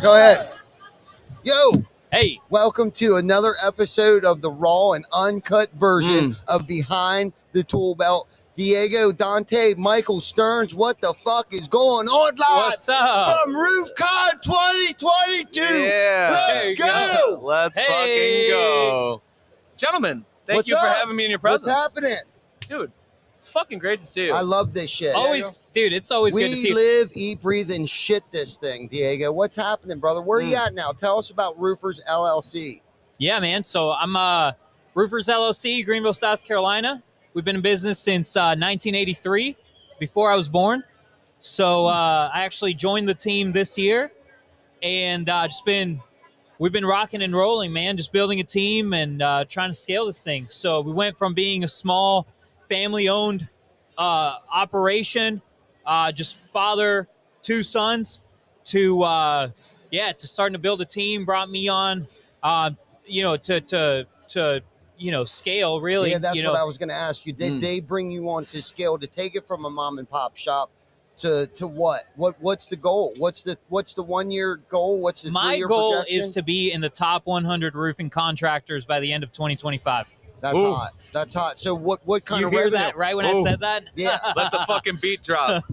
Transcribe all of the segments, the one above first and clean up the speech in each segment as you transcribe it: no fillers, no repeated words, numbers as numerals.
Go ahead. Yo, Hey, welcome to another episode of the raw and uncut version of Behind the Tool Belt. Diego Dante, Michael Stearns, what the fuck is going on live what's up? from RoofCon 2022? Yeah. Let's go. Let's fucking go. Gentlemen, thank What's you for up? having me in your presence. What's happening? Dude, it's fucking great to see you. I love this shit. Always, dude, it's always good to see We you. live, eat, breathe, and shit this thing, Diego. What's happening, brother? Where you at now? Tell us about Roofers LLC. Yeah, man. So I'm Roofers LLC, Greenville, South Carolina. We've been in business since 1983, before I was born. So I actually joined the team this year, and we've been rocking and rolling, man. Just building a team and trying to scale this thing. So we went from being a small, family-owned operation, just father, two sons, to starting to build a team. Brought me on, to scale, really. Yeah, that's what I was going to ask you. Did they bring you on to scale, to take it from a mom and pop shop to what? What's the goal? What's the 1 year goal? What's the 3 My year goal projection? is to be in the top 100 roofing contractors by the end of 2025. That's hot. That's hot. So what kind You of hear revenue? that right when I said that? Yeah. Let the fucking beat drop.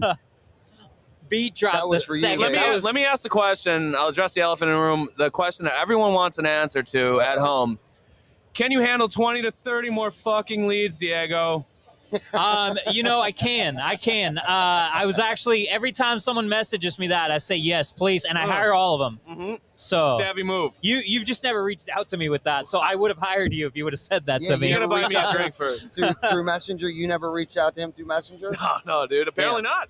Beat drop. That was the for you. second. Let me ask the question. I'll address the elephant in the room. The question that everyone wants an answer to at home. Can you handle 20 to 30 more fucking leads, Diego? I can. I was actually, every time someone messages me that, I say yes, please, and I hire all of them. Mm-hmm. So Savvy move. you've just never reached out to me with that. So I would have hired you if you would have said that to me. You gotta buy me a drink first. through Messenger? You never reached out to him through Messenger? No, dude. Apparently not.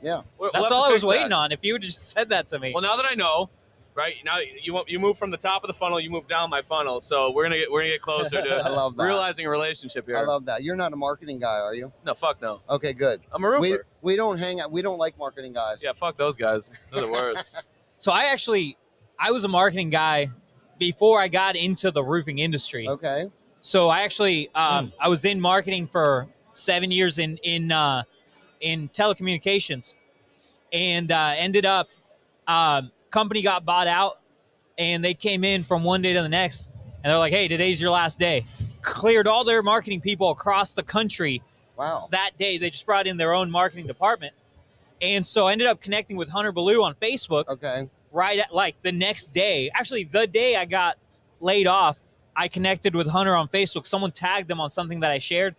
Yeah. We'll That's have to all I was fix waiting that. on. If you would have just said that to me. Well, now that I know, right now you move from the top of the funnel, you move down my funnel. So we're gonna get closer to I love that. realizing a relationship here. I love that. You're not a marketing guy, are you? No, fuck no. Okay, good. I'm a roofer. We don't hang out. We don't like marketing guys. Yeah, fuck those guys. They're the worst. So I was a marketing guy before I got into the roofing industry. Okay. So I actually, I was in marketing for 7 years in telecommunications, and ended up, company got bought out, and they came in from one day to the next, and they're like, "Hey, today's your last day." Cleared all their marketing people across the country. Wow. That day, they just brought in their own marketing department, and so I ended up connecting with Hunter Ballou on Facebook. Okay. Right at like the next day, actually the day I got laid off, I connected with Hunter on Facebook. Someone tagged them on something that I shared,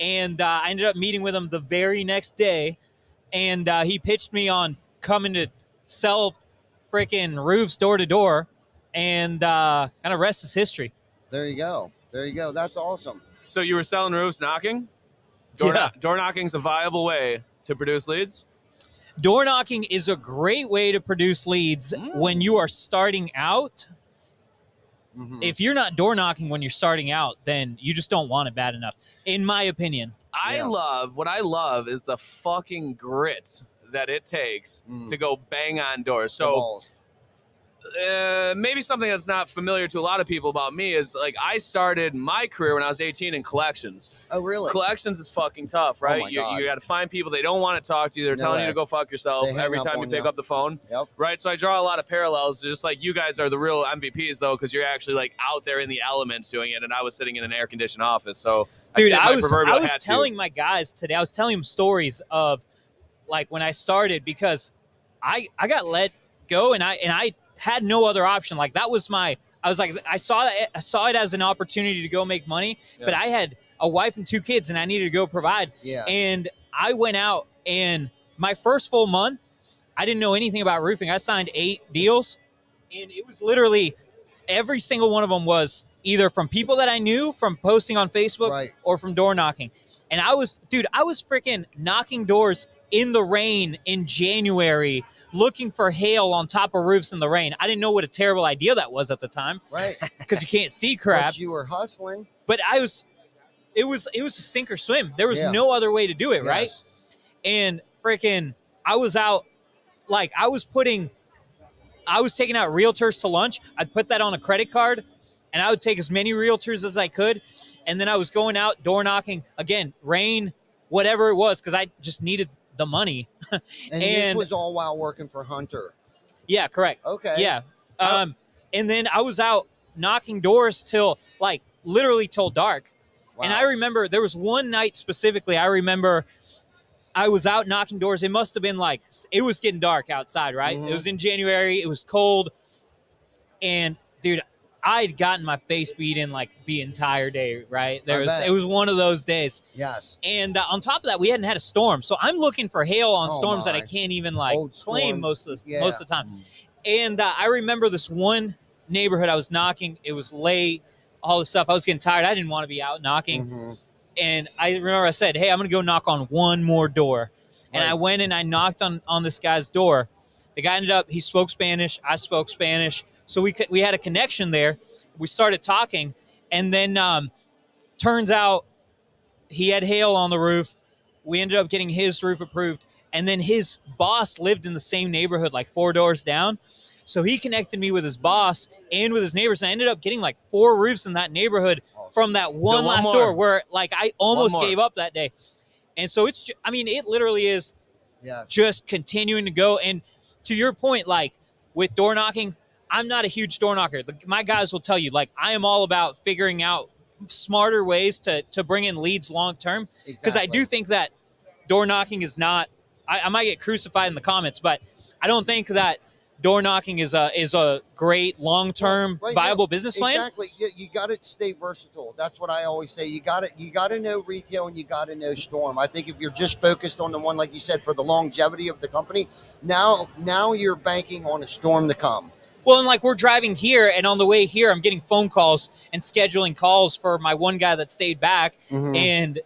and I ended up meeting with him the very next day, and he pitched me on coming to sell freaking roofs door to door, and kind of rest is history. There you go. There you go. That's awesome. So you were selling roofs, knocking? Yeah. Door knocking's a viable way to produce leads? Door knocking is a great way to produce leads when you are starting out. Mhm. If you're not door knocking when you're starting out, then you just don't want it bad enough, in my opinion. What I love is the fucking grit that it takes to go bang on doors. The So balls. maybe something that's not familiar to a lot of people about me is like I started my career when I was 18 in collections. Oh, really? Collections is fucking tough, right? my you God. got to find people. They don't want to talk to you. They're No telling way. you to go fuck yourself They hang every up time you on pick you. up the phone. Yep. Right. So I draw a lot of parallels. Just like you guys are the real MVPs though, because you're actually like out there in the elements doing it, and I was sitting in an air conditioned office. So Dude, tip I my was proverbial hat to you. telling my guys today, I was telling them stories of like when I started, because I got let go, and I had no other option. Like that was I was like, I saw it as an opportunity to go make money, but I had a wife and 2 kids, and I needed to go provide. Yes. And I went out, and my first full month, I didn't know anything about roofing. I signed 8 deals, and it was literally every single one of them was either from people that I knew from posting on Facebook, Right. or from door knocking. And I was freaking knocking doors in the rain in January, looking for hail on top of roofs in the rain. I didn't know what a terrible idea that was at the time, Right. because you can't see crap. But you were hustling. But it was a sink or swim. There was Yeah. no other way to do it, right? Yes. And freaking, I was out, like I was taking out realtors to lunch. I'd put that on a credit card, and I would take as many realtors as I could. And then I was going out door knocking again, rain, whatever it was, because I just needed the money. And this was all while working for Hunter. Yeah, correct. Okay. Yeah. And then I was out knocking doors till like literally till dark. Wow. And I remember there was one night specifically, I remember I was out knocking doors. It must have been like, it was getting dark outside, right? Mhm. It was in January. It was cold. And dude, I'd gotten my face beat in like the entire day, right? It was one of those days. Yes. And on top of that, we hadn't had a storm. So I'm looking for hail on storms that I can't even like claim most of the time. And I remember this one neighborhood I was knocking. It was late, all this stuff. I was getting tired. I didn't want to be out knocking. Mm-hmm. And I remember I said, hey, I'm going to go knock on one more door. And I went and I knocked on this guy's door. The guy ended up, he spoke Spanish. I spoke Spanish. So we had a connection there. We started talking. And then turns out he had hail on the roof. We ended up getting his roof approved. And then his boss lived in the same neighborhood, like 4 doors down. So he connected me with his boss and with his neighbors. And I ended up getting like 4 roofs in that neighborhood from that one last door where like I almost gave up that day. And so it literally is just continuing to go. And to your point, like with door knocking, I'm not a huge door knocker. My guys will tell you, like, I am all about figuring out smarter ways to bring in leads long term. Because I do think that door knocking is not, I might get crucified in the comments, but I don't think that door knocking is a great long-term viable business plan. Exactly. You got to stay versatile. That's what I always say. You got to know retail and you got to know storm. I think if you're just focused on the one, like you said, for the longevity of the company, now you're banking on a storm to come. Well, and like we're driving here, and on the way here, I'm getting phone calls and scheduling calls for my one guy that stayed back. Mm-hmm. And,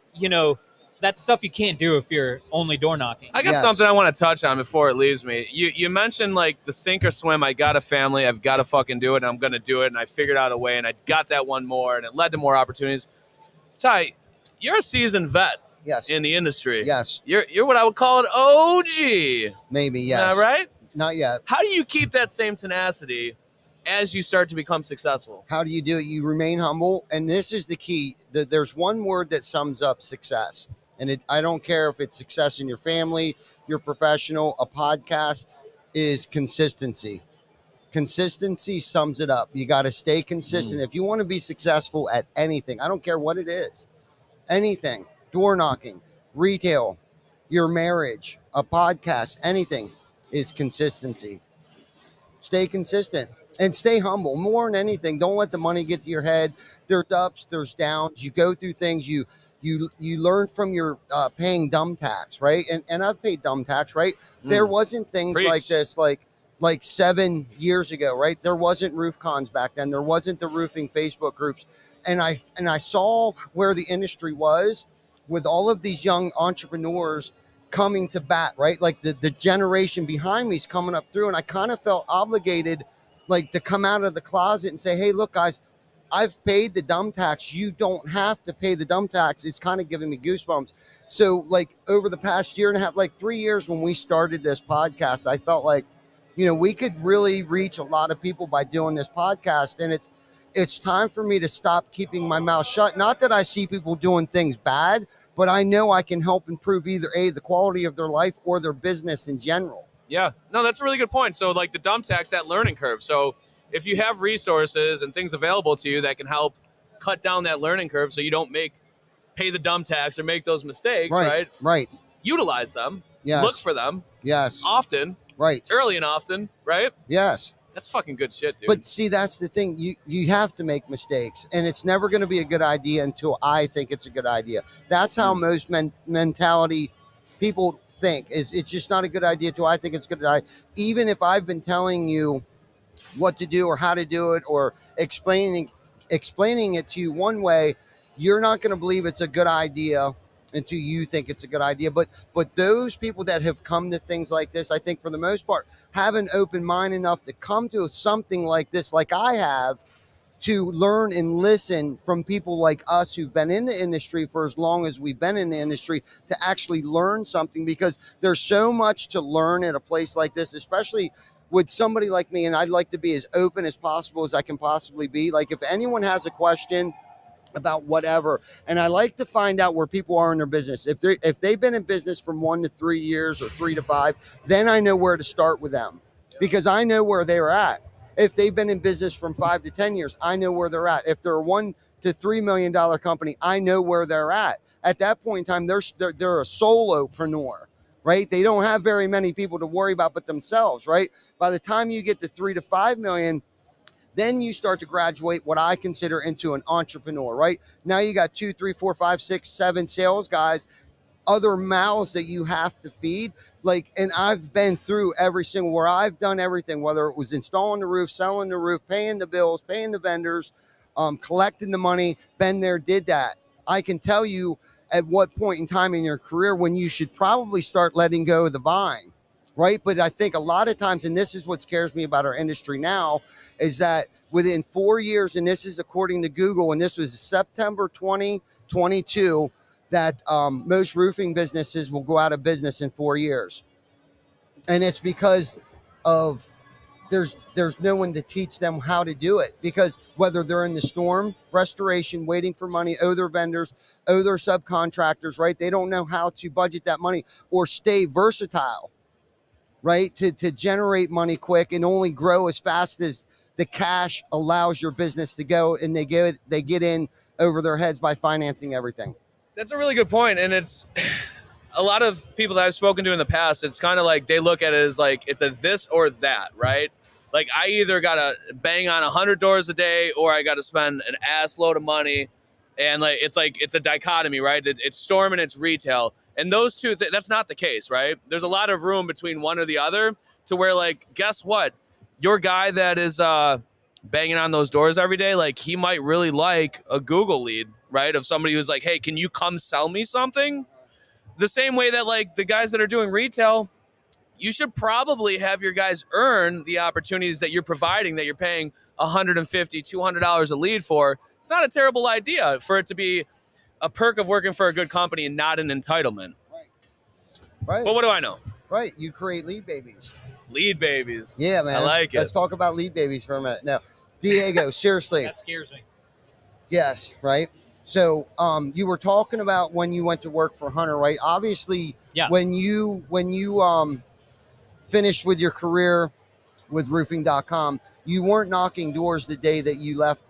that's stuff you can't do if you're only door knocking. I got something I want to touch on before it leaves me. You mentioned like the sink or swim. I got a family. I've got to fucking do it, and I'm going to do it. And I figured out a way, and I got that one more, and it led to more opportunities. Ty, you're a seasoned vet. Yes. In the industry. Yes. You're what I would call an OG. Maybe, yes. Not right? Not yet. How do you keep that same tenacity as you start to become successful? How do you do it? You remain humble, and this is the key. There's one word that sums up success. And I don't care if it's success in your family, your professional, a podcast, is consistency. Consistency sums it up. You got to stay consistent. If you want to be successful at anything, I don't care what it is, anything, door knocking, retail, your marriage, a podcast, anything is consistency. Stay consistent and stay humble. More than anything, don't let the money get to your head. There's ups, there's downs. You go through things. You learn from your paying dumb tax, right? And I've paid dumb tax, right? There wasn't things like this, like 7 years ago, right? There wasn't RoofCons back then. There wasn't the roofing Facebook groups. And I saw where the industry was with all of these young entrepreneurs coming to bat, right? Like the generation behind me is coming up through. And I kind of felt obligated, like, to come out of the closet and say, hey, look, guys, I've paid the dumb tax. You don't have to pay the dumb tax. It's kind of giving me goosebumps. So like over the past year and a half, like 3 years when we started this podcast, I felt like, we could really reach a lot of people by doing this podcast. And it's time for me to stop keeping my mouth shut. Not that I see people doing things bad, but I know I can help improve either the quality of their life or their business in general. Yeah, no, that's a really good point. So like the dumb tax, that learning curve. So if you have resources and things available to you that can help cut down that learning curve so you don't pay the dumb tax or make those mistakes, right? Right. Utilize them. Yes. Look for them. Yes. Often. Right. Early and often, right? Yes. That's fucking good shit, dude. But see, that's the thing. You have to make mistakes, and it's never going to be a good idea until I think it's a good idea. That's how most mentality people think. It's just not a good idea until I think it's a good idea. Even if I've been telling you what to do or how to do it or explaining it to you one way, you're not going to believe it's a good idea until you think it's a good idea. But those people that have come to things like this, I think for the most part, have an open mind enough to come to something like this, like I have, to learn and listen from people like us who've been in the industry for as long as we've been in the industry, to actually learn something, because there's so much to learn at a place like this, especially with somebody like me. And I'd like to be as open as possible as I can possibly be. Like if anyone has a question about whatever. And I like to find out where people are in their business. If they've been in business from 1 to 3 years or 3 to 5, then I know where to start with them because I know where they're at. If they've been in business from 5 to 10 years, I know where they're at. If they're a $1 to $3 million company, I know where they're at. At that point in time, they're a solopreneur, right? They don't have very many people to worry about but themselves, right? By the time you get to 3 to 5 million, then you start to graduate what I consider into an entrepreneur, right? Now you got 2, 3, 4, 5, 6, 7 sales guys, other mouths that you have to feed. Like, and I've been through every single, where I've done everything, whether it was installing the roof, selling the roof, paying the bills, paying the vendors, collecting the money, been there, did that. I can tell you at what point in time in your career when you should probably start letting go of the vine. Right. But I think a lot of times, and this is what scares me about our industry now, is that within 4 years, and this is according to Google, and this was September 2022, that most roofing businesses will go out of business in 4 years. And it's because of there's no one to teach them how to do it, because whether they're in the storm restoration, waiting for money, owe their vendors, owe their subcontractors, right? They don't know how to budget that money or stay versatile, right? To generate money quick and only grow as fast as the cash allows your business to go. And they get in over their heads by financing everything. That's a really good point. And it's a lot of people that I've spoken to in the past, it's kind of like they look at it as like it's a this or that, right? Like I either got to bang on 100 doors a day or I got to spend an ass load of money. And it's a dichotomy, right? It's storm and it's retail. And those two, that's not the case, right? There's a lot of room between one or the other to where, like, guess what? Your guy that is banging on those doors every day, like, he might really like a Google lead, right? Of somebody who's like, hey, can you come sell me something? The same way that, like, the guys that are doing retail, you should probably have your guys earn the opportunities that you're providing, that you're paying $150, $200 a lead for. It's not a terrible idea for it to be a perk of working for a good company and not an entitlement. Right. But what do I know? Right. You create lead babies. Lead babies. Yeah, man. I like it. Let's talk about lead babies for a minute. Now, Diego, seriously. That scares me. Yes. Right. So, you were talking about when you went to work for Hunter, right? Obviously, yeah. When you finished with your career with roofing.com, you weren't knocking doors the day that you left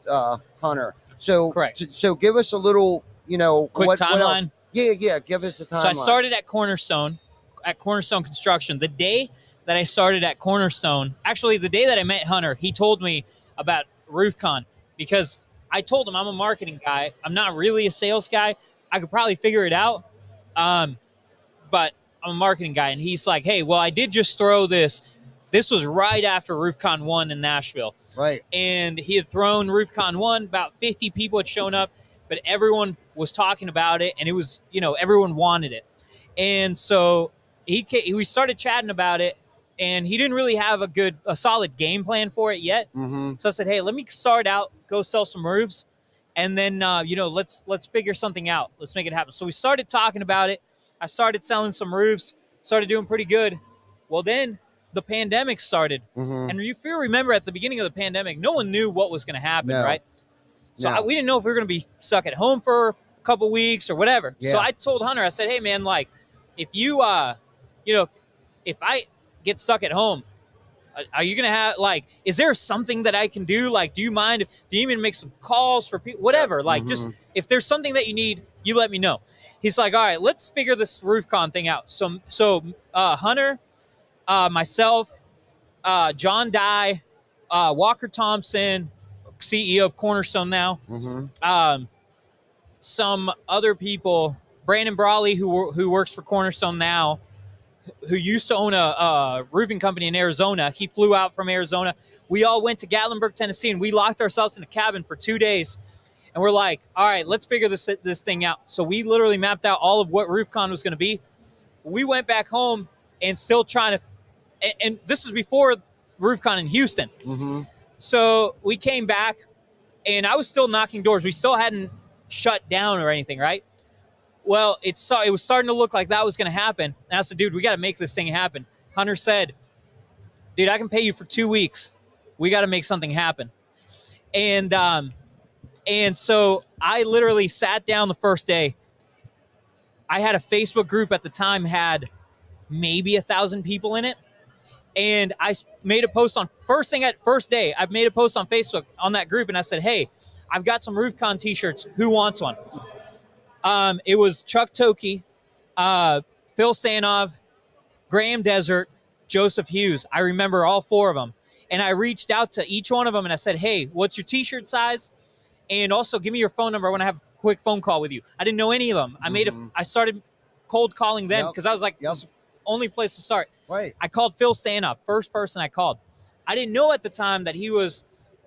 Hunter. So, correct. So give us a little, quick timeline. What else? Yeah. Give us a timeline. So I started at Cornerstone Construction. The day that I started at Cornerstone, actually the day that I met Hunter, he told me about RoofCon because I told him I'm a marketing guy. I'm not really a sales guy. I could probably figure it out. But I'm a marketing guy. And he's like, hey, well, I did just throw this. This was right after RoofCon 1 in Nashville. Right. And he had thrown RoofCon 1. About 50 people had shown up, but everyone was talking about it. And it was, everyone wanted it. And so we started chatting about it. And he didn't really have a solid game plan for it yet. Mm-hmm. So I said, hey, let me start out, go sell some roofs. And then, let's figure something out. Let's make it happen. So we started talking about it. I started selling some roofs, started doing pretty good. Well, then the pandemic started. Mm-hmm. And if you remember at the beginning of the pandemic, no one knew what was going to happen, right? So we didn't know if we were going to be stuck at home for a couple weeks or whatever. Yeah. So I told Hunter, I said, hey, man, like, if you, if I get stuck at home, are you going to have, like, is there something that I can do? Like, do you mind do you even make some calls for people, whatever? Like, just if there's something that you need, you let me know. He's like, all right, let's figure this RoofCon thing out. So Hunter, myself, John Dye, Walker Thompson, CEO of Cornerstone now, some other people, Brandon Brawley, who works for Cornerstone now, who used to own a roofing company in Arizona. He flew out from Arizona. We all went to Gatlinburg, Tennessee, and we locked ourselves in a cabin for 2 days. And we're like, all right, let's figure this thing out. So we literally mapped out all of what RoofCon was going to be. We went back home and still trying to, and this was before RoofCon in Houston. Mm-hmm. So we came back, and I was still knocking doors. We still hadn't shut down or anything, right? Well, it was starting to look like that was going to happen. And I said, dude, we got to make this thing happen. Hunter said, dude, I can pay you for 2 weeks. We got to make something happen. And And so I literally sat down the first day. I had a Facebook group at the time, had maybe 1,000 people in it. And I made a post on first day. I made a post on Facebook on that group, and I said, "Hey, I've got some RoofCon T-shirts. Who wants one?" It was Chuck Toki, Phil Sanov, Graham Desert, Joseph Hughes. I remember all 4 of them, and I reached out to each one of them, and I said, "Hey, what's your T-shirt size? And also give me your phone number. I want to have a quick phone call with you." I didn't know any of them. I started cold calling them because I was like, "This is the only place to start." Right. I called Phil Sanov, first person I called. I didn't know at the time that he was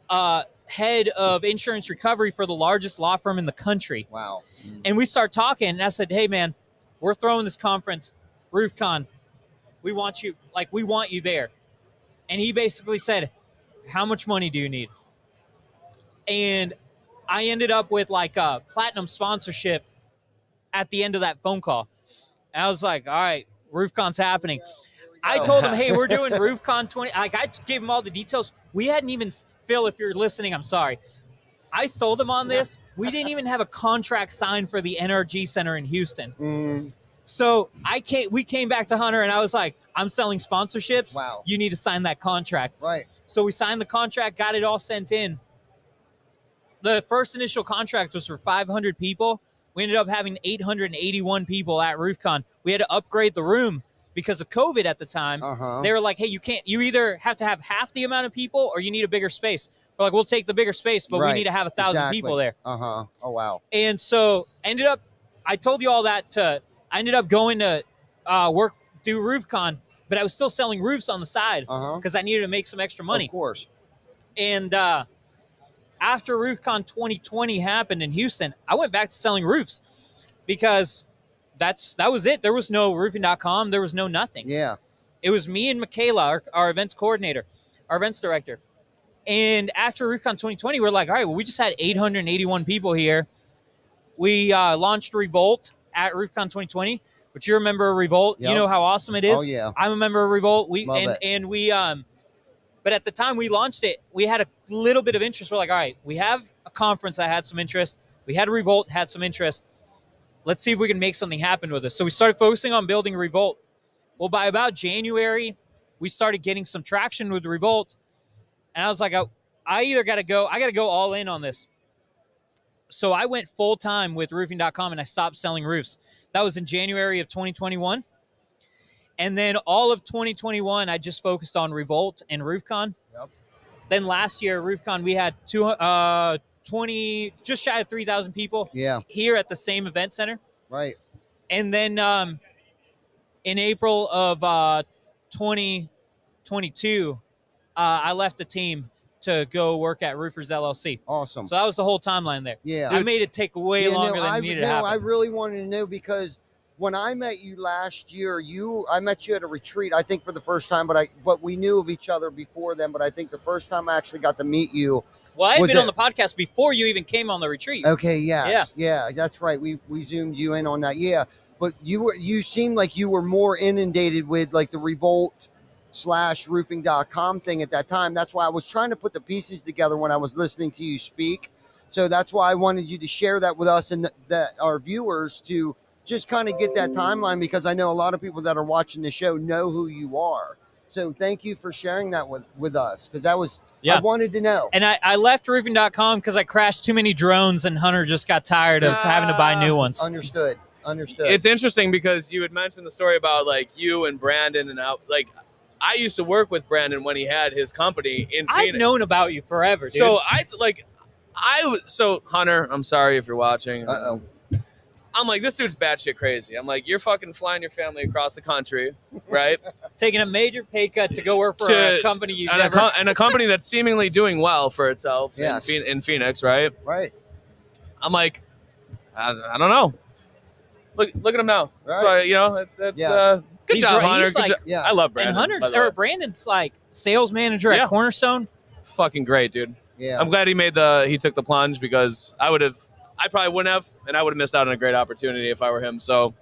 head of insurance recovery for the largest law firm in the country. Wow. And we started talking, and I said, "Hey, man, we're throwing this conference, RoofCon. We want you there." And he basically said, "How much money do you need?" And I ended up with like a platinum sponsorship at the end of that phone call. And I was like, "All right, RoofCon's happening." I told him, "Hey, we're doing RoofCon 20." Like, I gave him all the details. We hadn't even, Phil, if you're listening, I'm sorry. I sold him on this. We didn't even have a contract signed for the NRG Center in Houston. So we came back to Hunter, and I was like, "I'm selling sponsorships. Wow. You need to sign that contract." Right. So we signed the contract, got it all sent in. The first initial contract was for 500 people. We ended up having 881 people at RoofCon. We had to upgrade the room because of COVID at the time. They were like, "Hey, you either have to have half the amount of people or you need a bigger space." We're like, "We'll take the bigger space, but we need to have 1,000 people there." Oh, wow. And so I told you all that I ended up going to do RoofCon, but I was still selling roofs on the side because I needed to make some extra money. Of course. And after RoofCon 2020 happened in Houston, I went back to selling roofs because that was it. There was no roofing.com. There was no nothing. Yeah. It was me and Michaela, our events coordinator, our events director. And after RoofCon 2020, we're like, "All right, well, we just had 881 people here." We launched Revolt at RoofCon 2020, which you remember Revolt. Yep. You know how awesome it is. Oh, yeah. I'm a member of Revolt. But at the time we launched it, we had a little bit of interest. We're like, "All right, we have a conference that had some interest. We had a Revolt, had some interest. Let's see if we can make something happen with this." So we started focusing on building Revolt. Well, by about January, we started getting some traction with Revolt. And I was like, I got to go all in on this. So I went full time with roofing.com and I stopped selling roofs. That was in January of 2021. And then all of 2021, I just focused on Revolt and RoofCon. Yep. Then last year, RoofCon, we had 20, just shy of 3,000 people here at the same event center. Right. And then in April of 2022, I left the team to go work at Roofers LLC. Awesome. So that was the whole timeline there. Yeah. I made it take way longer than it needed to happen. I really wanted to know because when I met you last year, I met you at a retreat, I think for the first time, but we knew of each other before then. But I think the first time I actually got to meet you. Well, I had been on the podcast before you even came on the retreat. Okay, yes. Yeah, that's right. We zoomed you in on that. Yeah. But you seemed like you were more inundated with like the Revolt /roofing.com thing at that time. That's why I was trying to put the pieces together when I was listening to you speak. So that's why I wanted you to share that with us and that our viewers to just kind of get that timeline, because I know a lot of people that are watching the show know who you are. So thank you for sharing that with us, because that was, I wanted to know. And I left roofing.com because I crashed too many drones and Hunter just got tired of having to buy new ones. Understood. It's interesting because you had mentioned the story about like you and Brandon and like I used to work with Brandon when he had his company in Phoenix. I've known about you forever, dude. So Hunter, I'm sorry if you're watching. Uh-oh. I'm like, this dude's batshit crazy. I'm like, you're fucking flying your family across the country, right? Taking a major pay cut to go work for a company you've never... and a company that's seemingly doing well for itself in Phoenix, right? Right. I'm like, I don't know. Look at him now. Right. So, good job, Hunter. Like, I love Brandon. And Brandon's like sales manager at Cornerstone. Fucking great, dude. Yeah. I'm glad he took the plunge, because I probably wouldn't have, and I would have missed out on a great opportunity if I were him. So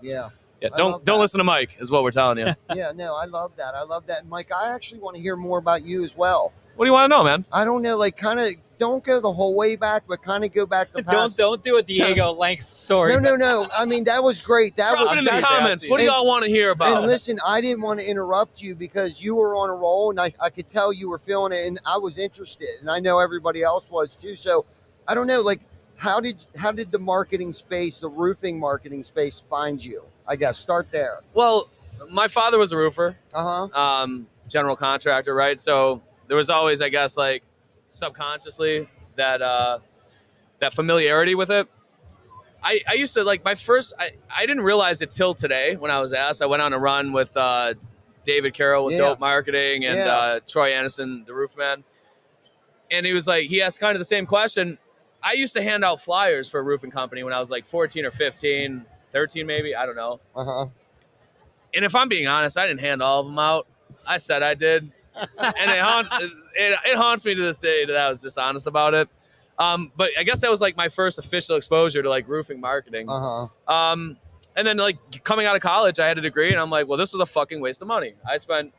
don't listen to Mike, is what we're telling you. Yeah, no, I love that. And Mike, I actually want to hear more about you as well. What do you want to know, man? I don't know, like kind of don't go the whole way back, but kind of go back the past. Don't do a Diego length story. No. I mean, that was great. Drop it in the comments. What do y'all want to hear about? And listen, I didn't want to interrupt you because you were on a roll, and I could tell you were feeling it, and I was interested, and I know everybody else was too. So I don't know, like, how did the marketing space, the roofing marketing space, find you? I guess start there. Well, my father was a roofer, Uh-huh. general contractor, right? So there was always, I guess, like subconsciously that familiarity with it. I used to like my first. I didn't realize it till today when I was asked. I went on a run with David Carroll with Dope Marketing and Troy Anderson, the roof man, and he was like, he asked kind of the same question. I used to hand out flyers for a roofing company when I was like 14 or 15, 13 maybe, I don't know. Uh-huh. And if I'm being honest, I didn't hand all of them out. I said I did. And it haunts me to this day that I was dishonest about it. But I guess that was like my first official exposure to like roofing marketing. Uh-huh. And then like coming out of college, I had a degree and I'm like, well, this was a fucking waste of money. I spent,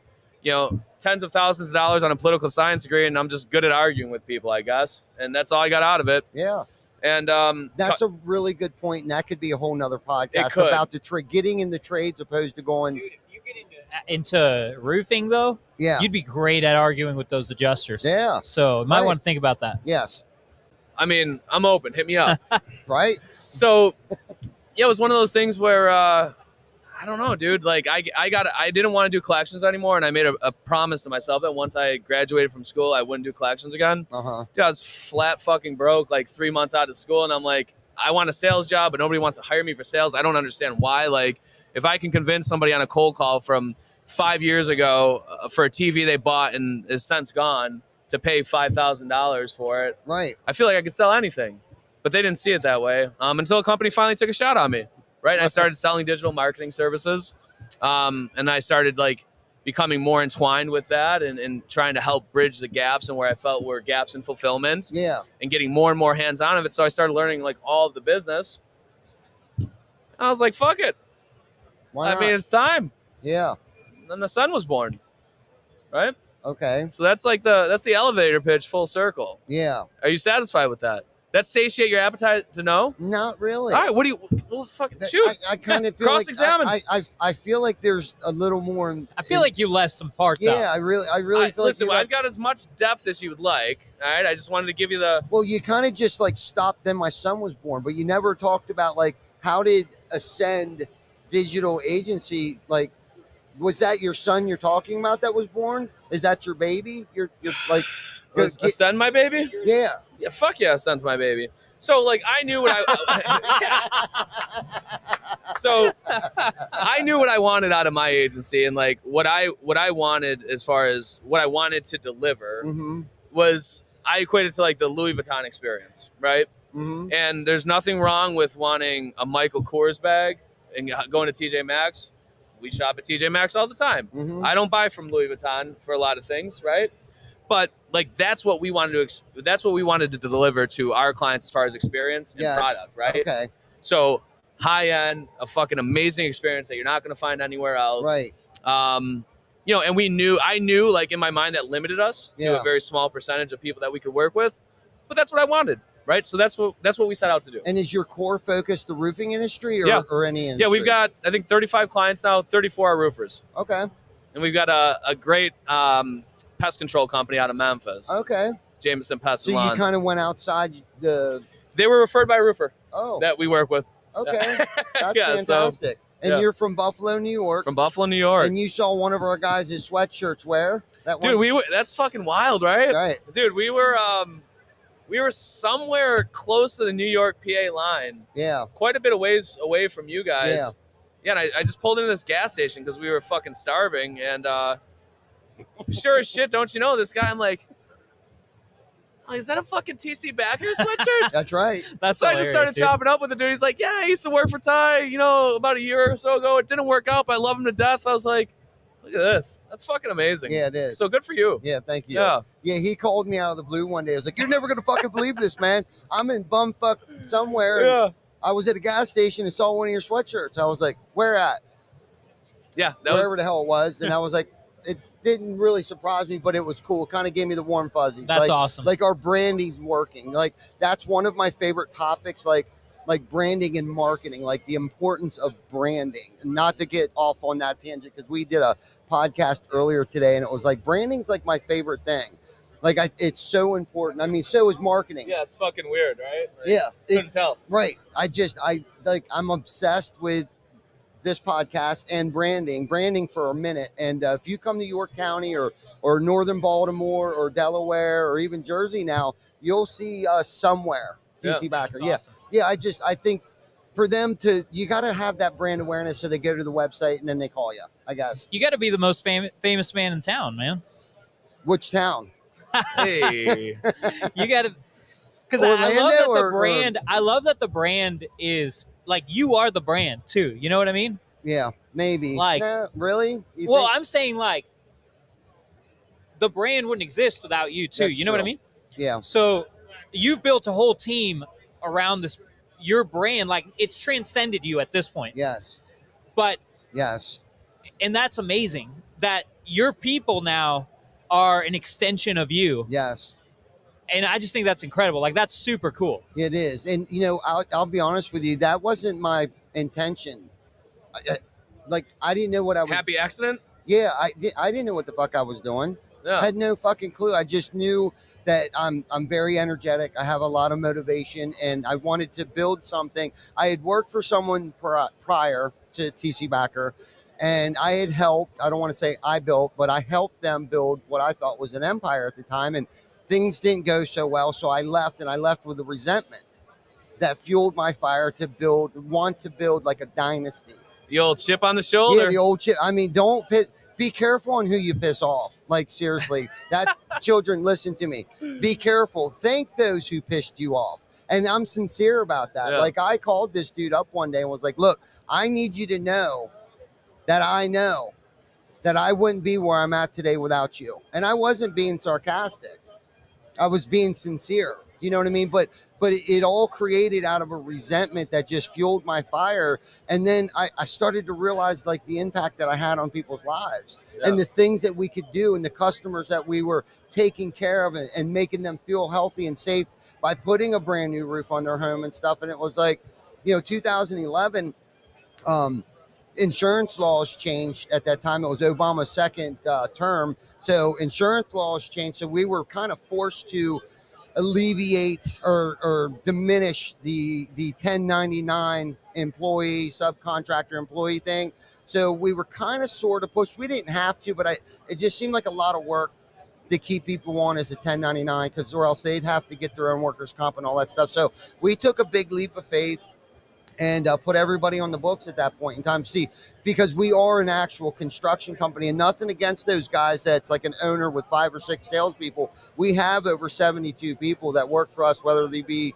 tens of thousands of dollars on a political science degree and I'm just good at arguing with people, I guess. And that's all I got out of it. Yeah. And that's a really good point, and that could be a whole nother podcast about the getting in the trades opposed to going. Dude, if you get into roofing though, you'd be great at arguing with those adjusters. Yeah. So you might want to think about that. Yes. I mean, I'm open. Hit me up. Right. So yeah, it was one of those things where I don't know, dude. Like I didn't want to do collections anymore, and I made a promise to myself that once I graduated from school, I wouldn't do collections again. Uh-huh. Dude, I was flat fucking broke, like 3 months out of school, and I'm like, I want a sales job, but nobody wants to hire me for sales. I don't understand why. Like, if I can convince somebody on a cold call from 5 years ago for a TV they bought and is since gone to pay $5,000 for it, right? I feel like I could sell anything, but they didn't see it that way until a company finally took a shot on me. Right. I started selling digital marketing services. And I started like becoming more entwined with that and trying to help bridge the gaps and where I felt were gaps in fulfillment. Yeah. And getting more and more hands on of it. So I started learning like all of the business. I was like, fuck it. Why not? I mean, it's time. Yeah. And the son was born. Right. Okay. So that's like that's the elevator pitch full circle. Yeah. Are you satisfied with that? That satiate your appetite to know? Not really. All right, what do you? Well, fucking shoot. I kind of feel cross-examine. I feel like there's a little more. I feel like you left some parts out. Yeah, I really feel listen, like. I've got as much depth as you would like. All right, I just wanted to give you the. Well, you kind of just like stopped. Then my son was born, but you never talked about like how did Ascend Digital Agency like. Was that your son you're talking about that was born? Is that your baby? You're like. Ascend my baby? Yeah. Yeah, fuck yeah, Ascend's my baby. So like I knew what I knew what I wanted out of my agency, and like what I wanted as far as what I wanted to deliver was I equated to like the Louis Vuitton experience, right? Mm-hmm. And there's nothing wrong with wanting a Michael Kors bag and going to TJ Maxx. We shop at TJ Maxx all the time. Mm-hmm. I don't buy from Louis Vuitton for a lot of things, right? But like that's what we wanted to deliver to our clients as far as experience and product, right? Okay. So high end, a fucking amazing experience that you're not going to find anywhere else, right? And I knew like in my mind that limited us to a very small percentage of people that we could work with, but that's what I wanted, right? So that's what we set out to do. And is your core focus the roofing industry or any industry? Yeah, we've got I think 35 clients now, 34 are roofers. Okay. And we've got a great pest control company out of Memphis. Okay. Jameson Pest So and Lawn. you kind of went outside the. They were referred by a roofer. Oh. That we work with. Okay. That's Yeah, fantastic. And you're from Buffalo, New York. From Buffalo, New York. And you saw one of our guys' sweatshirts wear that one. Dude, that's fucking wild, right? Right. Dude, we were somewhere close to the New York PA line. Yeah. Quite a bit of ways away from you guys. Yeah. Yeah, and I just pulled into this gas station because we were fucking starving, and sure as shit, don't you know, this guy, I'm like, oh, is that a fucking TC Backer sweatshirt? That's right. That's so I just started chopping up with the dude. He's like, yeah, I used to work for Ty, about a year or so ago. It didn't work out, but I love him to death. I was like, look at this. That's fucking amazing. Yeah, it is. So good for you. Yeah, thank you. Yeah. Yeah, he called me out of the blue one day. I was like, you're never going to fucking believe this, man. I'm in bumfuck somewhere. Yeah. I was at a gas station and saw one of your sweatshirts. I was like, where at? Yeah. Wherever the hell it was. And I was like, didn't really surprise me, but it was cool. It kind of gave me the warm fuzzies. That's awesome. Like our branding's working. Like that's one of my favorite topics. Like branding and marketing, like the importance of branding. Not to get off on that tangent, because we did a podcast earlier today, and it was like branding's like my favorite thing. Like it's so important. I mean, so is marketing. Yeah, it's fucking weird, right? Like, Yeah, couldn't tell. Right. I'm obsessed with this podcast and branding for a minute. And if you come to York County or Northern Baltimore or Delaware or even Jersey now, you'll see us somewhere. TC Backer. Yeah. Awesome. Yeah. I think for them you got to have that brand awareness, so they go to the website and then they call you, I guess. You got to be the most famous man in town, man. Which town? Hey. You got to, because I love that the brand. I love that the brand is like, you are the brand too. You know what I mean? Yeah, maybe. Like, really? Well, I'm saying like the brand wouldn't exist without you too. That's You know what I true. mean? Yeah. So you've built a whole team around your brand. Like, it's transcended you at this point. Yes. But Yes. and that's amazing that your people now are an extension of you. Yes. And I just think that's incredible. Like, that's super cool. It is. And, I'll be honest with you. That wasn't my intention. I didn't know what I was. Happy accident? Yeah, I didn't know what the fuck I was doing. Yeah. I had no fucking clue. I just knew that I'm very energetic. I have a lot of motivation, and I wanted to build something. I had worked for someone prior to TC Backer, and I had helped. I don't want to say I built, but I helped them build what I thought was an empire at the time, and things didn't go so well. So I left, and I left with a resentment that fueled my fire to want to build like a dynasty. The old chip on the shoulder? Yeah, the old chip. I mean, be careful on who you piss off. Like, seriously, children, listen to me. Be careful. Thank those who pissed you off. And I'm sincere about that. Yeah. Like, I called this dude up one day and was like, look, I need you to know that I wouldn't be where I'm at today without you. And I wasn't being sarcastic. I was being sincere. You know what I mean? But it all created out of a resentment that just fueled my fire. And then I started to realize like the impact that I had on people's lives and the things that we could do and the customers that we were taking care of and making them feel healthy and safe by putting a brand new roof on their home and stuff. And it was like, 2011, insurance laws changed at that time. It was Obama's second term. So insurance laws changed. So we were kind of forced to alleviate or diminish the 1099 employee, subcontractor employee thing. So we were kind of sort of pushed. We didn't have to, but it just seemed like a lot of work to keep people on as a 1099, because or else they'd have to get their own workers' comp and all that stuff. So we took a big leap of faith and put everybody on the books at that point in time. See, because we are an actual construction company, and nothing against those guys that's like an owner with 5 or 6 salespeople. We have over 72 people that work for us, whether they be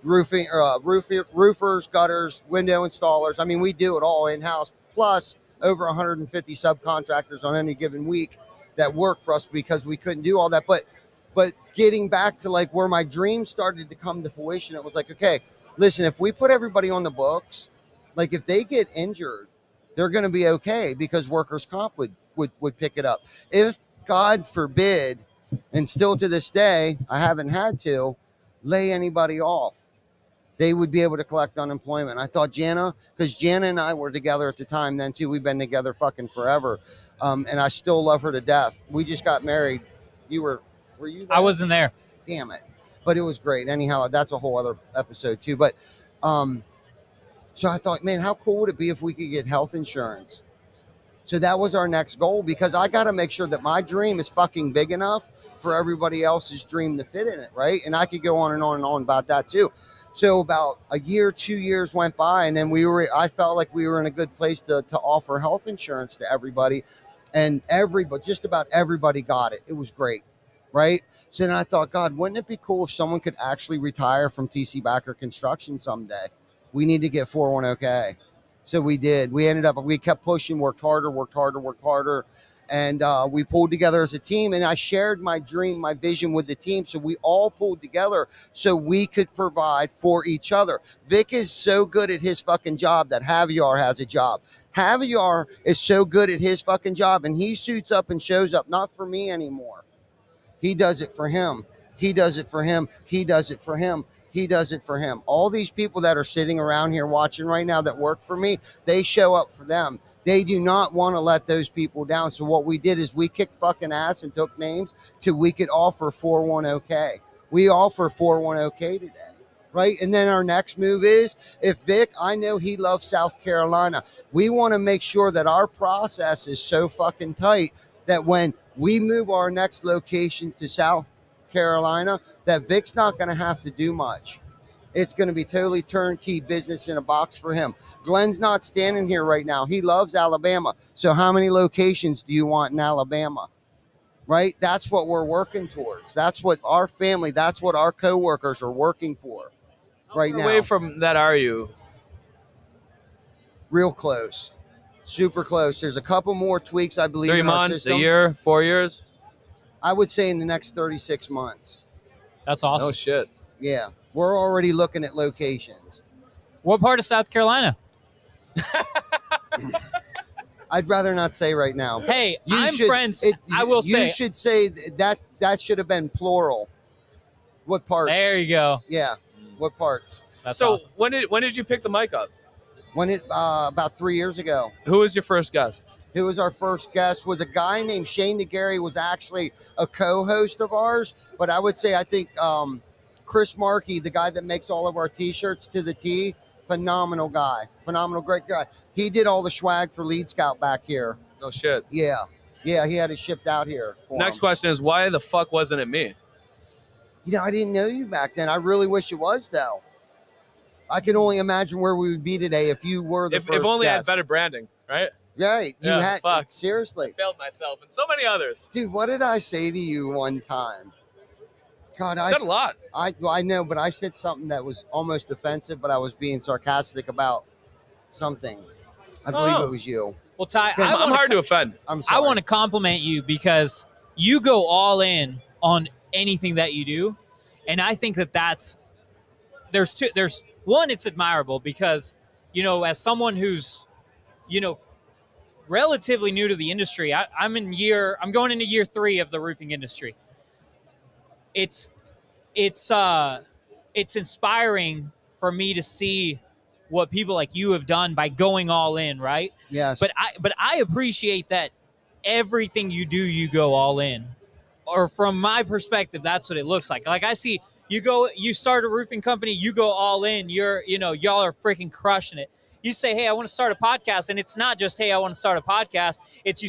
roofing, roofers, gutters, window installers. I mean, we do it all in-house, plus over 150 subcontractors on any given week that work for us because we couldn't do all that. But getting back to like where my dream started to come to fruition, it was like, okay, listen, if we put everybody on the books, like if they get injured, they're going to be okay because workers' comp would pick it up. If, God forbid, and still to this day, I haven't had to lay anybody off, they would be able to collect unemployment. I thought because Jana and I were together at the time then too. We've been together fucking forever. And I still love her to death. We just got married. Were you there? I wasn't there. Damn it. But it was great. Anyhow, that's a whole other episode too. But so I thought, man, how cool would it be if we could get health insurance? So that was our next goal, because I got to make sure that my dream is fucking big enough for everybody else's dream to fit in it, right? And I could go on and on and on about that too. So about a year, 2 years went by, and then I felt like we were in a good place to offer health insurance to everybody, and just about everybody got it. It was great. Right. So then I thought, God, wouldn't it be cool if someone could actually retire from TC Backer Construction someday? We need to get 401k. So we did. We kept pushing, worked harder. And we pulled together as a team, and I shared my dream, my vision with the team. So we all pulled together so we could provide for each other. Vic is so good at his fucking job that Javier has a job. Javier is so good at his fucking job, and he suits up and shows up, not for me anymore. He does it for him. He does it for him. He does it for him. He does it for him. All these people that are sitting around here watching right now that work for me, they show up for them. They do not want to let those people down. So what we did is we kicked fucking ass and took names till we could offer 410K. We offer 410K today, right? And then our next move is, if Vic, I know he loves South Carolina. We want to make sure that our process is so fucking tight that when we move our next location to South Carolina, that Vic's not going to have to do much. It's going to be totally turnkey business in a box for him. Glenn's not standing here right now. He loves Alabama. So how many locations do you want in Alabama? Right? That's what we're working towards. That's what our family, that's what our coworkers are working for right now. How far away from that are you? Real close. Super close. There's a couple more tweaks, I believe, 3 in our months, system. a year, 4 years? I would say in the next 36 months. That's awesome. Oh, shit. Yeah. We're already looking at locations. What part of South Carolina? I'd rather not say right now. Hey, You I'm should- friends. it- I will You say. should say that should have been plural. What parts? There you go. Yeah. What parts? That's So awesome. when did you pick the mic up? When it about 3 years ago. Who was your first guest? Who was our first guest was a guy named Shane DeGarry, was actually a co-host of ours. But I would say I think Chris Markey, the guy that makes all of our T-shirts to the T, phenomenal guy, phenomenal, great guy. He did all the swag for Lead Scout back here. No shit. Yeah, he had it shipped out here. For Next him. question is, why the fuck wasn't it me? You know, I didn't know you back then. I really wish it was, though. I can only imagine where we would be today if you were the first If only I had guest. better branding, right? Right, you Yeah, had fuck. seriously, Failed myself and so many others. dude. What did I say to you one time? God, I said a lot. I know, but I said something that was almost offensive, but I was being sarcastic about something. I believe Oh. it was you. Well, Ty, I'm I'm hard to offend. I'm I sorry. want to compliment you because you go all in on anything that you do, and I think that's there's one, it's admirable because, you know, as someone who's, you know, relatively new to the industry, I'm going into year 3 of the roofing industry. It's inspiring for me to see what people like you have done by going all in, right? Yes. But I appreciate that everything you do, you go all in. Or from my perspective, that's what it looks like. Like I see you start a roofing company, you go all in. Y'all are freaking crushing it. You say, hey, I want to start a podcast, and it's not just, hey, I want to start a podcast. It's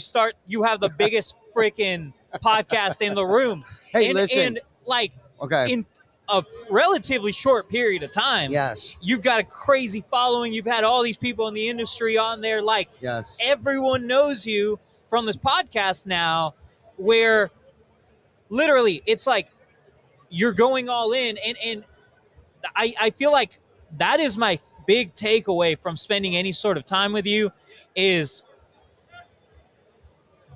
you have the biggest freaking podcast in the room. Hey, listen. And like Okay. in a relatively short period of time, Yes. you've got a crazy following. You've had all these people in the industry on there. Like Yes. everyone knows you from this podcast now, where literally it's like you're going all in. And I feel like that is my big takeaway from spending any sort of time with you is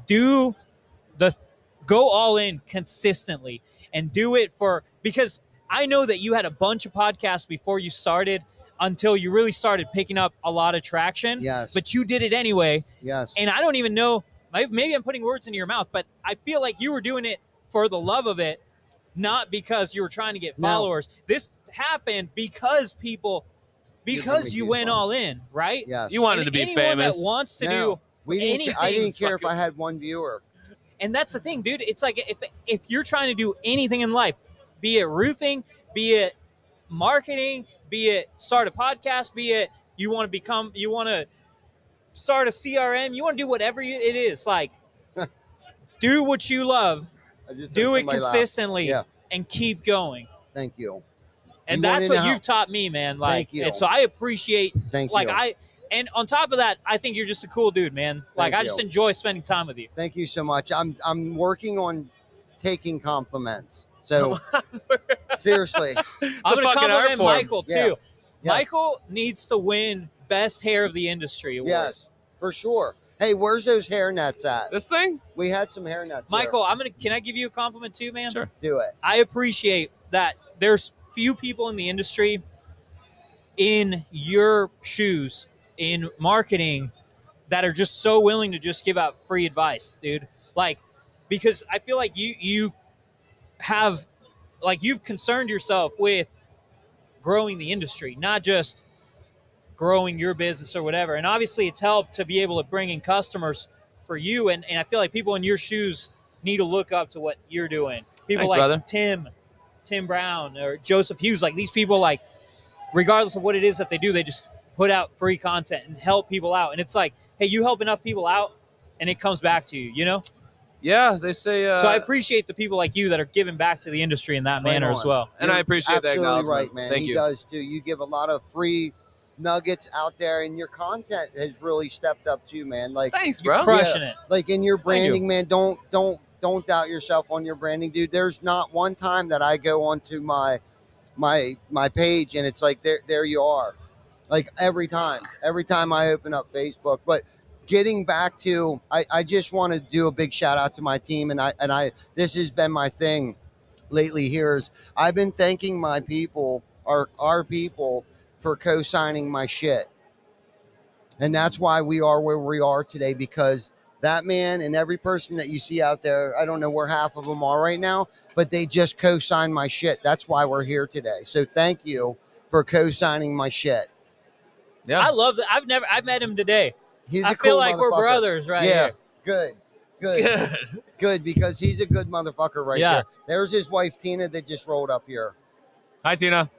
go all in consistently and do it because I know that you had a bunch of podcasts before you started until you really started picking up a lot of traction. Yes. But you did it anyway. Yes. And I don't even know, maybe I'm putting words into your mouth, but I feel like you were doing it for the love of it, not because you were trying to get No. followers. This happened because you went all in, right? Yes. You wanted And to be anyone famous. that wants to No, do I anything didn't is care if fucking- I had one viewer. And that's the thing, dude. It's like if you're trying to do anything in life, be it roofing, be it marketing, be it start a podcast, be it you want to start a CRM, you want to do whatever it is, like do what you love, I just do heard it somebody laugh. consistently, Yeah. and keep going. Thank you. And You wanna that's what know- you've taught me, man. Like, Thank you. and so I appreciate, Thank like, you. and on top of that, I think you're just a cool dude, man. Like, Thank I just you. enjoy spending time with you. Thank you so much. I'm working on taking compliments. So seriously, I'm a going to fucking art compliment form. Michael too. Yeah. Michael needs to win best hair of the industry award. yes, for sure. Hey, where's those hair nets at? This thing? We had some hair nets. Michael, can I give you a compliment too, man? Sure. Do it. I appreciate that there's few people in the industry in your shoes in marketing that are just so willing to just give out free advice, dude. Like, because I feel like you have, like, you've concerned yourself with growing the industry, not just growing your business or whatever. And obviously it's helped to be able to bring in customers for you. And I feel like people in your shoes need to look up to what you're doing. People Thanks, like brother. Tim Brown or Joseph Hughes, like these people, like, regardless of what it is that they do, they just put out free content and help people out. And it's like, hey, you help enough people out and it comes back to you, you know? Yeah, they say. So I appreciate the people like you that are giving back to the industry in that manner as well. And I appreciate that Absolutely acknowledgement. right, man. Thank He you. does too. You give a lot of free nuggets out there, and your content has really stepped up too, man. Like, Thanks, You're bro. crushing it. like in your you. branding, man. Don't doubt yourself on your branding, dude. There's not one time that I go onto my page and it's like there you are. Like every time I open up Facebook. But getting back to, I just want to do a big shout out to my team, and I this has been my thing lately here is I've been thanking my people, our people, for co-signing my shit. And that's why we are where we are today, because that man and every person that you see out there, I don't know where half of them are right now, but they just co-signed my shit. That's why we're here today. So thank you for co-signing my shit. Yeah. I love that. I've met him today. He's I a cool feel like we're motherfucker. brothers right Yeah, here. good. Good. Good, because he's a good motherfucker right Yeah. there. There's his wife, Tina, that just rolled up here. Hi, Tina.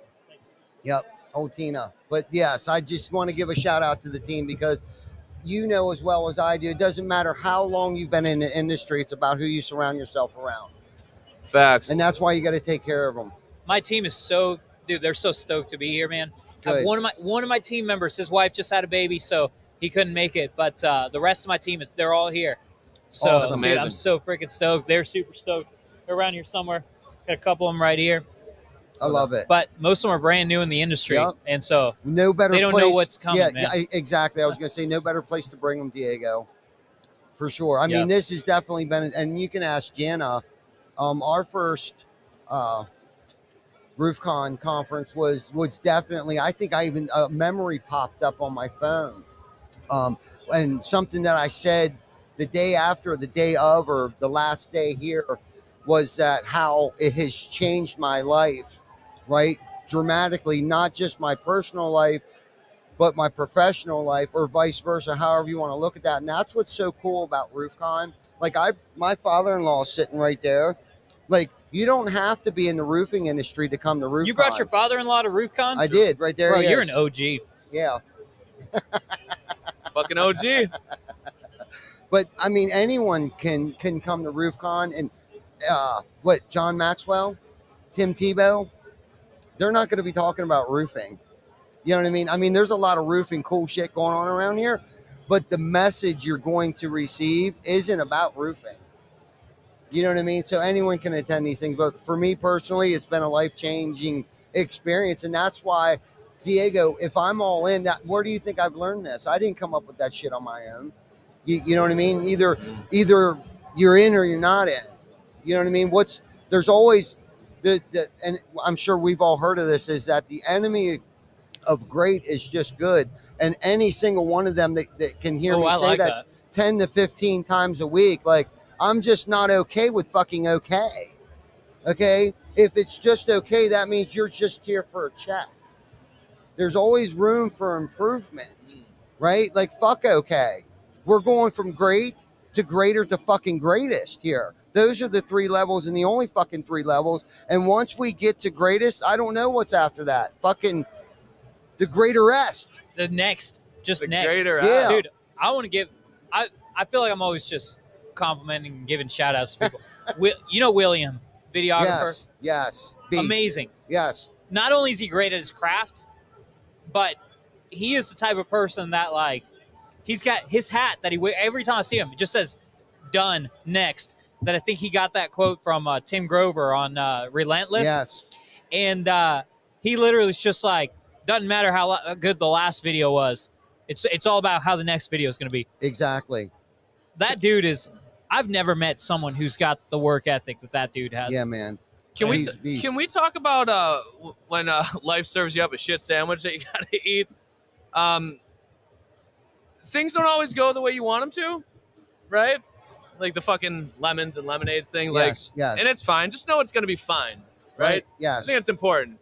Yep, old Tina. But yes, I just want to give a shout out to the team, because you know as well as I do, it doesn't matter how long you've been in the industry. It's about who you surround yourself around. Facts. And that's why you got to take care of them. My team is they're so stoked to be here, man. Good. One of my team members, his wife just had a baby, so he couldn't make it. But the rest of my team they're all here. So Awesome. dude, I'm Amazing. so freaking stoked. They're super stoked. They're around here somewhere. Got a couple of them right here. I love it. But most of them are brand new in the industry, Yep. and so No better they don't place. know what's coming, man. Exactly. I was going to say no better place to bring them, Diego. For sure. I mean, Yep. this has definitely been, and you can ask Jana, our first RoofCon conference was definitely, I think I even, a memory popped up on my phone. And something that I said the day after, the day of, or the last day here was that how it has changed my life, right? Dramatically, not just my personal life, but my professional life, or vice versa, however you want to look at that. And that's what's so cool about RoofCon. Like my father-in-law is sitting right there. Like, you don't have to be in the roofing industry to come to RoofCon. You brought your father-in-law to RoofCon? I did, right there. Bro, he you're is. an OG. Yeah. Fucking OG. But I mean, anyone can come to RoofCon, and John Maxwell, Tim Tebow, they're not going to be talking about roofing. You know what I mean? I mean, there's a lot of roofing cool shit going on around here, but the message you're going to receive isn't about roofing. You know what I mean? So anyone can attend these things, but for me personally, it's been a life-changing experience, and that's why, Diego, if I'm all in, where do you think I've learned this? I didn't come up with that shit on my own. You know what I mean? Either you're in or you're not in. You know what I mean? There's always and I'm sure we've all heard of this, is that the enemy of great is just good. And any single one of them that can hear me I say like that 10 to 15 times a week, like, I'm just not okay with fucking okay. Okay? If it's just okay, that means you're just here for a check. There's always room for improvement, right? Like, fuck okay. We're going from great to greater to fucking greatest here. Those are the 3 levels, and the only fucking 3 levels. And once we get to greatest, I don't know what's after that. Fucking the greater rest. The next. Greater. Yeah. Dude, I want to give I feel like I'm always just complimenting and giving shout outs to people. William, videographer. Yes. Beast. Amazing. Yes. Not only is he great at his craft, but he is the type of person that, like, he's got his hat that he wears every time I see him. It just says "done next." That I think he got that quote from Tim Grover on Relentless. Yes. And he literally is just like, doesn't matter how good the last video was. It's all about how the next video is going to be. Exactly. That dude is. I've never met someone who's got the work ethic that dude has. Yeah, man. Can Beast. we talk about when life serves you up a shit sandwich that you got to eat? Things don't always go the way you want them to, right? Like the fucking lemons and lemonade thing. Yes, yes. And it's fine. Just know it's going to be fine, right? Yes. I think it's important.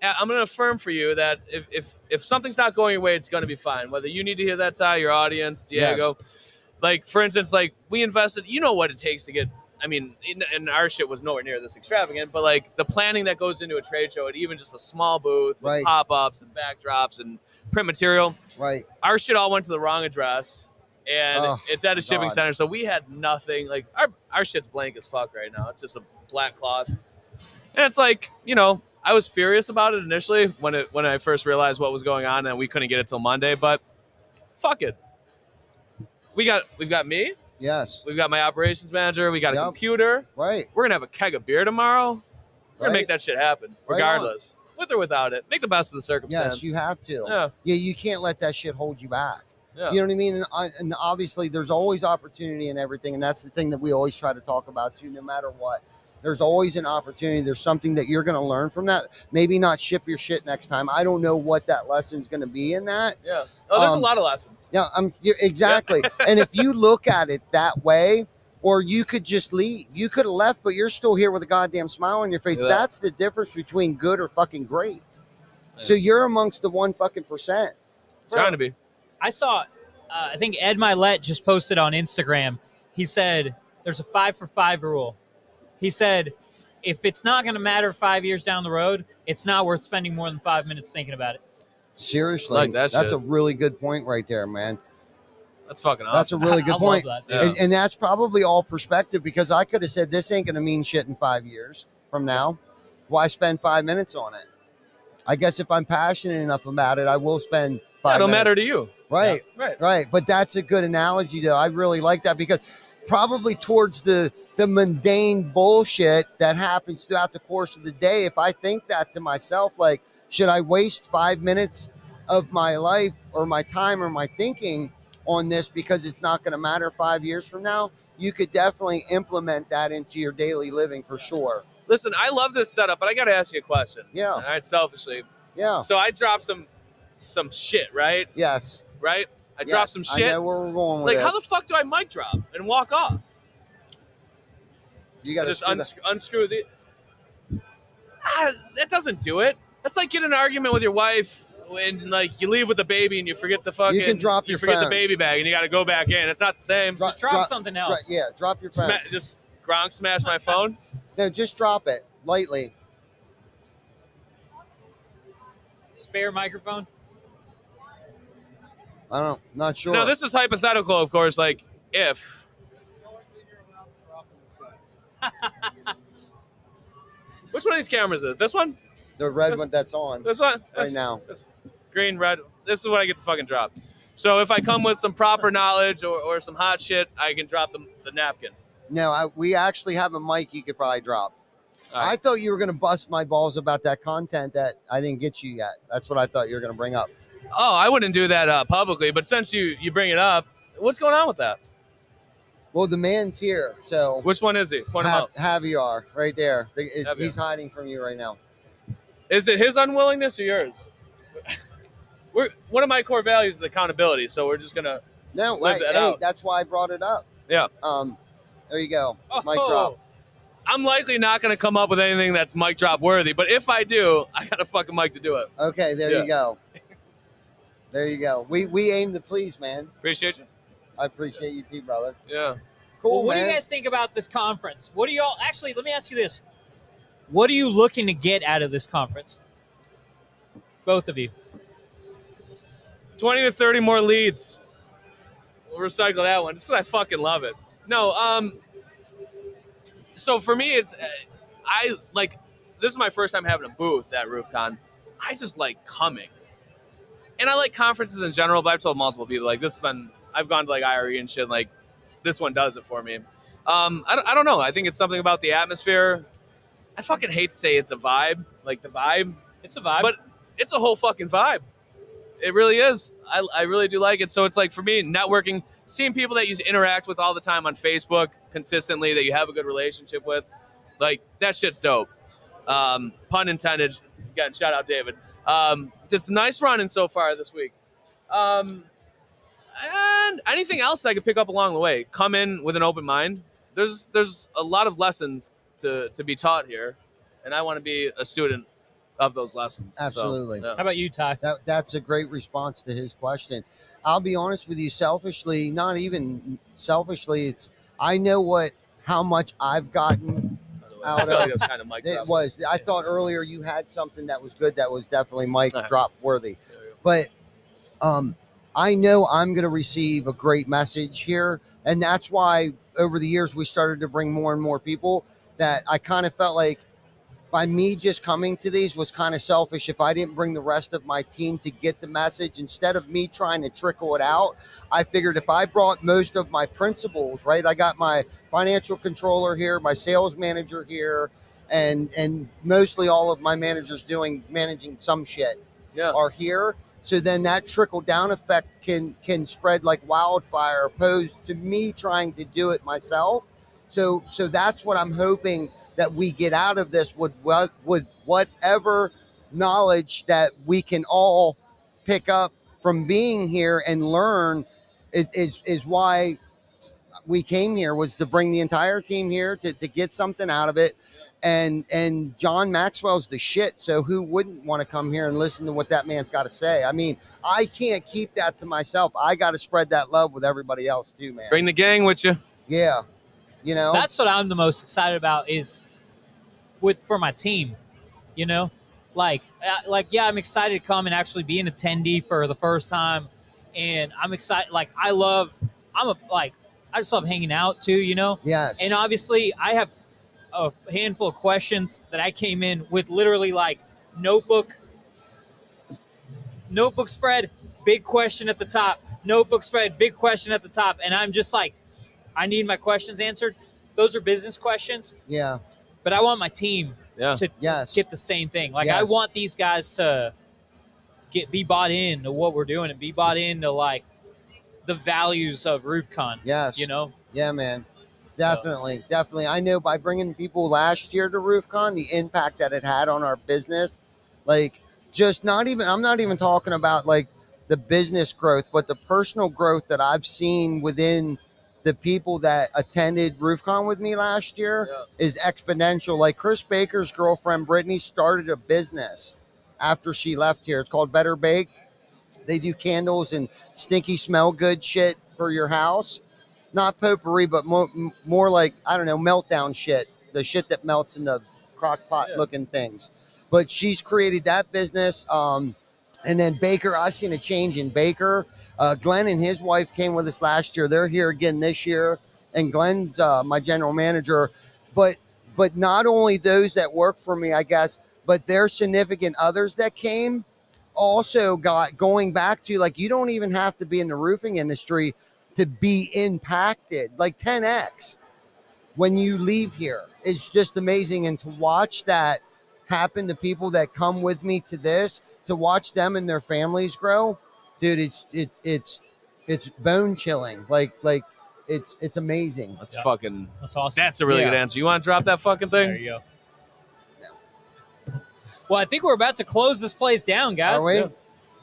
I'm going to affirm for you that if something's not going your way, it's going to be fine. Whether you need to hear that, Ty, your audience, Diego. Yes. Like, for instance, like we invested, you know what it takes to get, I mean, and our shit was nowhere near this extravagant, but like the planning that goes into a trade show, and even just a small booth with Right. pop-ups and backdrops and print material. Right. Our shit all went to the wrong address, and Oh, it's at a shipping God. center, so we had nothing. Like our shit's blank as fuck right now. It's just a black cloth, and it's like, you know, I was furious about it initially when I first realized what was going on, and we couldn't get it till Monday. But fuck it, we've got me. Yes. We've got my operations manager. We got a Yep. computer. Right. We're gonna have a keg of beer tomorrow. We're gonna Right. make that shit happen, Right regardless, with or without it. Make the best of the circumstance. Yes, you have to. Yeah. Yeah, you can't let that shit hold you back. Yeah. You know what I mean? And obviously, there's always opportunity in everything, and that's the thing that we always try to talk about too. No matter what, there's always an opportunity. There's something that you're going to learn from that. Maybe not ship your shit next time. I don't know what that lesson's going to be in that. Yeah. Oh, there's a lot of lessons. Yeah, exactly. And if you look at it that way, or you could just leave. You could have left, but you're still here with a goddamn smile on your face. Yeah. That's the difference between good or fucking great. So you're amongst the 1% Trying to be. I saw, I think Ed Milet just posted on Instagram. He said there's a 5 for 5 rule. He said if it's not going to matter 5 years down the road, it's not worth spending more than 5 minutes thinking about it. Seriously, Like that that's shit. a really good point right there, man. That's fucking awesome. That's a really good I point. love that, Yeah. And that's probably all perspective, because I could have said this ain't going to mean shit in 5 years from now. Why spend 5 minutes on it? I guess if I'm passionate enough about it, I will spend 5 It don't minutes. matter to you. Right. Right. Right. But that's a good analogy, though. I really like that, because probably towards the mundane bullshit that happens throughout the course of the day, if I think that to myself, like, should I waste 5 minutes of my life or my time or my thinking on this because it's not going to matter 5 years from now? You could definitely implement that into your daily living for sure. Listen, I love this setup, but I got to ask you a question. Yeah. All right, selfishly. Yeah. So I dropped some shit, right? Yes. Right? I dropped Yes. some shit. I know where we're going with Like, how this. the fuck do I mic drop and walk off? You got I to just unscrew the. That doesn't do it. That's like getting an argument with your wife and like you leave with the baby and you forget the fucking. You can drop you your forget phone. the baby bag and you got to go back in. It's not the same. Drop something else. Yeah, drop your phone. Just Gronk smash my phone. No, just drop it lightly. Spare microphone. I don't, not sure. Now this is hypothetical, of course. Like if. Which one of these cameras is it? This one? The red one that's on This one? right now. This green, red. This is what I get to fucking drop. So if I come with some proper knowledge or some hot shit, I can drop the napkin. No, we actually have a mic you could probably drop. All right. I thought you were going to bust my balls about that content that I didn't get you yet. That's what I thought you were going to bring up. Oh, I wouldn't do that publicly, but since you bring it up, what's going on with that? Well, the man's here, so Which one is he? Point him out. Javier, right there. Javier. He's hiding from you right now. Is it his unwillingness or yours? One of my core values is accountability, so we're just gonna. No, Live that hey, out. that's why I brought it up. Yeah. There you go. Oh, Mic drop. I'm likely not gonna come up with anything that's mic drop worthy, but if I do, I got a fucking mic to do it. Okay, there Yeah. you go. There you go. We aim to please, man. Appreciate you. I appreciate you too, brother. Yeah. Cool, Well, what man. do you guys think about this conference? What do y'all actually? Let me ask you this: what are you looking to get out of this conference? Both of you. 20 to 30 more leads. We'll recycle that one just because I fucking love it. No, so for me, it's I like this is my first time having a booth at RoofCon. I just like coming, and I like conferences in general. But I've told multiple people like this has been. I've gone to like IRE and shit. Like this one does it for me. I don't know. I think it's something about the atmosphere. I fucking hate to say it's a vibe, like the vibe. It's a vibe. But it's a whole fucking vibe. It really is. I really do like it. So it's like for me, networking, seeing people that you interact with all the time on Facebook consistently, that you have a good relationship with, like that shit's dope. Pun intended. Again, shout out David. It's nice running so far this week. And anything else I could pick up along the way. Come in with an open mind. There's a lot of lessons to be taught here, and I want to be a student of those lessons. Absolutely. So, yeah. How about you, Ty? That's a great response to his question. I'll be honest with you, selfishly, not even selfishly, it's I know how much I've gotten I out feel like of that's kind of Mike. it. Was I thought earlier you had something that was good, that was definitely mic All right. drop worthy. But I know I'm going to receive a great message here, and that's why over the years we started to bring more and more people. That I kind of felt like by me just coming to these was kind of selfish if I didn't bring the rest of my team to get the message. Instead of me trying to trickle it out, I figured if I brought most of my principals, right? I got my financial controller here, my sales manager here, and mostly all of my managers managing some shit are here. So then that trickle down effect can spread like wildfire, opposed to me trying to do it myself. So that's what I'm hoping that we get out of this with whatever knowledge that we can all pick up from being here and learn is why we came here, was to bring the entire team here to get something out of it. And John Maxwell's the shit. So who wouldn't want to come here and listen to what that man's got to say? I mean, I can't keep that to myself. I got to spread that love with everybody else too, man. Bring the gang with you. Yeah. You know, That's what I'm the most excited about is for my team, you know, yeah, I'm excited to come and actually be an attendee for the first time. And I'm excited. Like, I just love hanging out too, you know? yes. And obviously I have a handful of questions that I came in with, literally like notebook spread, big question at the top, notebook spread, big question at the top. And I'm just like, I need my questions answered. Those are business questions, yeah. but I want my team to Yes. get the same thing. Like, Yes. I want these guys to be bought into what we're doing and be bought into like the values of RoofCon. Yes. You know? Yeah, man. Definitely. Definitely. I know by bringing people last year to RoofCon, the impact that it had on our business, like I'm not even talking about like the business growth, but the personal growth that I've seen within the people that attended RoofCon with me last year is exponential. Like Chris Baker's girlfriend, Brittany, started a business after she left here. It's called Better Baked. They do candles and stinky smell good shit for your house. Not potpourri, but more like, I don't know, meltdown shit. The shit that melts in the crock pot looking things. But she's created that business. And then Baker, I've seen a change in Baker. Glenn and his wife came with us last year. They're here again this year. And Glenn's my general manager. But not only those that work for me, I guess, but their significant others that came also got going back to, like, you don't even have to be in the roofing industry to be impacted. Like 10X when you leave here. It's just amazing. And to watch that happen to people that come with me to this, to watch them and their families grow, dude, it's bone chilling. Like it's amazing. That's Yeah. fucking. That's awesome. That's a really good answer. You want to drop that fucking thing? There you go. Well, I think we're about to close this place down, guys. Are we? Yeah.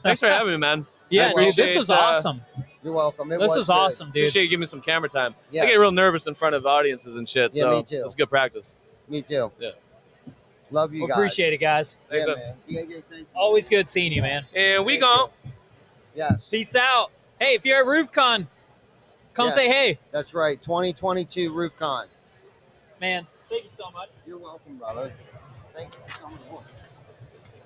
Thanks for having me, man. Yeah, I dude, this was appreciate, awesome. You're welcome. This was was good. awesome, dude. Appreciate you giving me some camera time. Yes. I get real nervous in front of audiences and shit. Yeah, so me too. It's good practice. Me too. Yeah. Love you We guys. appreciate it, guys. Thanks, Yeah, man. man. You got your thing? Always good seeing you, man. And we Thank gone. you. Yes. Peace out. Hey, if you're at RoofCon, come Yes. say hey. That's right. 2022 RoofCon. Man, thank you so much. You're welcome, brother. Thank you for coming on.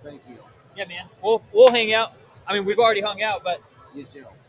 Thank you. Yeah, man. We'll hang out. I mean, we've already hung out, but You too.